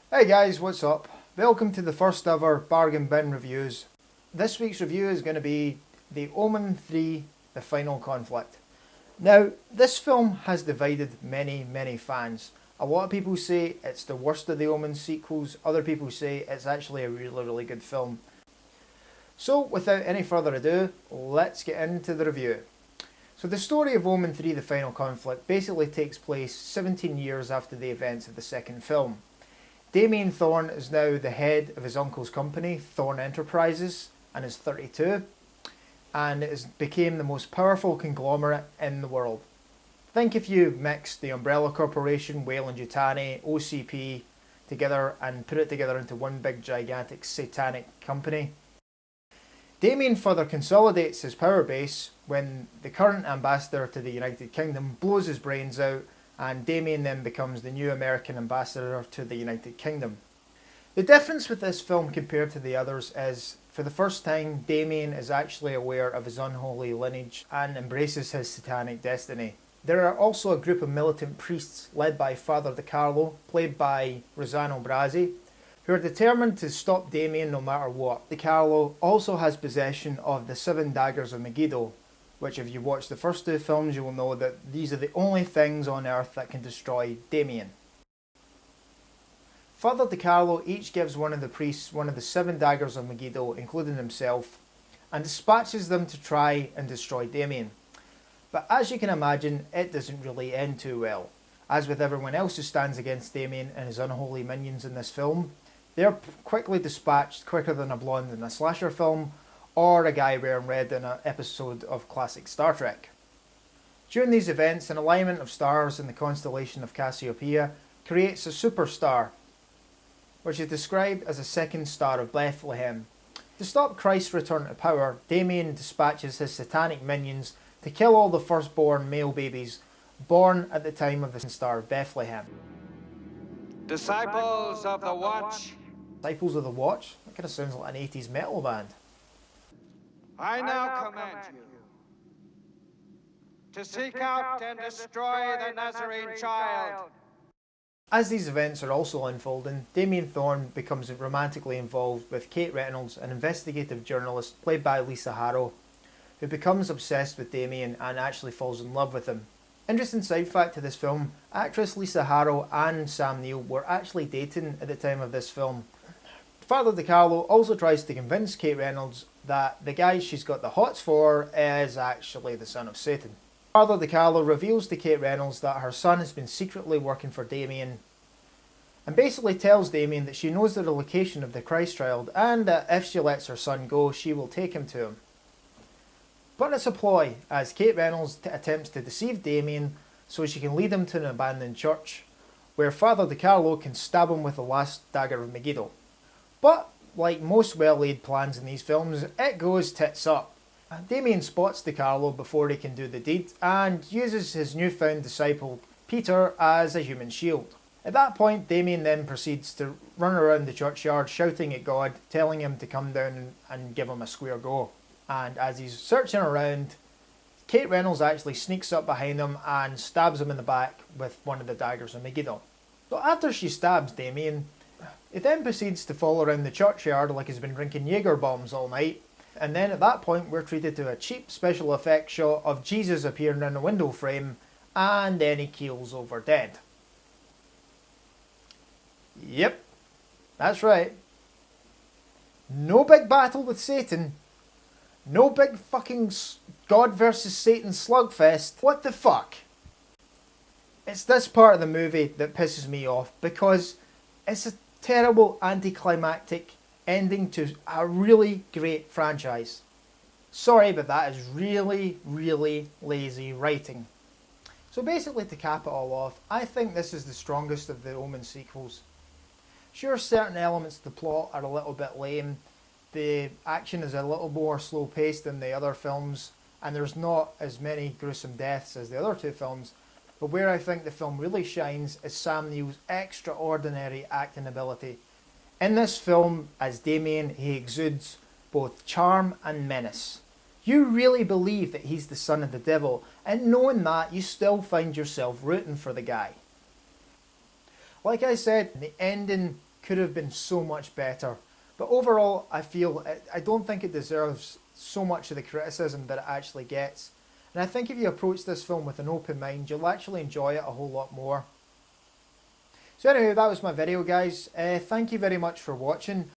Hey guys, what's up? Welcome to the first ever Bargain Bin Reviews. This week's review is going to be the Omen 3, The Final Conflict. Now, this film has divided many fans. A lot of people say it's the worst of the Omen sequels, other people say it's actually a really good film. So, without any further ado, let's get into the review. So the story of Omen 3, The Final Conflict basically takes place 17 years after the events of the second film. Damien Thorn is now the head of his uncle's company, Thorn Enterprises, and is 32, and it became the most powerful conglomerate in the world. Think if you mixed the Umbrella Corporation, Weyland-Yutani, OCP together and put it together into one big gigantic satanic company. Damien further consolidates his power base when the current ambassador to the United Kingdom blows his brains out, and Damien then becomes the new American ambassador to the United Kingdom. The difference with this film compared to the others is, for the first time, Damien is actually aware of his unholy lineage and embraces his satanic destiny. There are also a group of militant priests led by Father Di Carlo, played by Rossano Brazzi, who are determined to stop Damien no matter what. Di Carlo also has possession of the 7 daggers of Megiddo, which if you watch the first 2 films you will know that these are the only things on earth that can destroy Damien. Father Di Carlo each gives one of the priests one of the 7 daggers of Megiddo, including himself, and dispatches them to try and destroy Damien. But as you can imagine, it doesn't really end too well. As with everyone else who stands against Damien and his unholy minions in this film, they're quickly dispatched quicker than a blonde in a slasher film, or a guy wearing red in an episode of classic Star Trek. During these events, an alignment of stars in the constellation of Cassiopeia creates a superstar, which is described as a second star of Bethlehem. To stop Christ's return to power, Damien dispatches his satanic minions to kill all the firstborn male babies born at the time of the star of Bethlehem. Disciples of the Watch. Disciples of the Watch? That kind of sounds like an 80s metal band. I now command you to seek out and destroy the Nazarene child. As these events are also unfolding, Damien Thorn becomes romantically involved with Kate Reynolds, an investigative journalist played by Lisa Harrow, who becomes obsessed with Damien and actually falls in love with him. Interesting side fact to this film, actress Lisa Harrow and Sam Neill were actually dating at the time of this film. Father Di Carlo also tries to convince Kate Reynolds that the guy she's got the hots for is actually the son of Satan. Father Di Carlo reveals to Kate Reynolds that her son has been secretly working for Damien, and basically tells Damien that she knows the location of the Christ child and that if she lets her son go, she will take him to him. But it's a ploy, as Kate Reynolds attempts to deceive Damien so she can lead him to an abandoned church, where Father Di Carlo can stab him with the last dagger of Megiddo. But, like most well-laid plans in these films, it goes tits up. Damien spots Di Carlo before he can do the deed, and uses his newfound disciple Peter as a human shield. At that point, Damien then proceeds to run around the churchyard shouting at God, telling him to come down and give him a square go. And as he's searching around, Kate Reynolds actually sneaks up behind him and stabs him in the back with one of the daggers of Megiddo. So after she stabs Damien, he then proceeds to fall around the churchyard like he's been drinking Jaeger bombs all night, and then at that point we're treated to a cheap special effects shot of Jesus appearing in a window frame, and then he keels over dead. Yep, that's right. No big battle with Satan. No big fucking God versus Satan slugfest. What the fuck? It's this part of the movie that pisses me off, because it's a terrible anticlimactic ending to a really great franchise. Sorry, but that is really lazy writing. So basically, to cap it all off, I think this is the strongest of the Omen sequels. Sure, certain elements of the plot are a little bit lame, the action is a little more slow paced than the other films, and there's not as many gruesome deaths as the other 2 films, but where I think the film really shines is Sam Neill's extraordinary acting ability. In this film, as Damien, he exudes both charm and menace. You really believe that he's the son of the devil, and knowing that, you still find yourself rooting for the guy. Like I said, the ending could have been so much better. But overall, I don't think it deserves so much of the criticism that it actually gets. And I think if you approach this film with an open mind, you'll actually enjoy it a whole lot more. So anyway, that was my video, guys. Thank you very much for watching.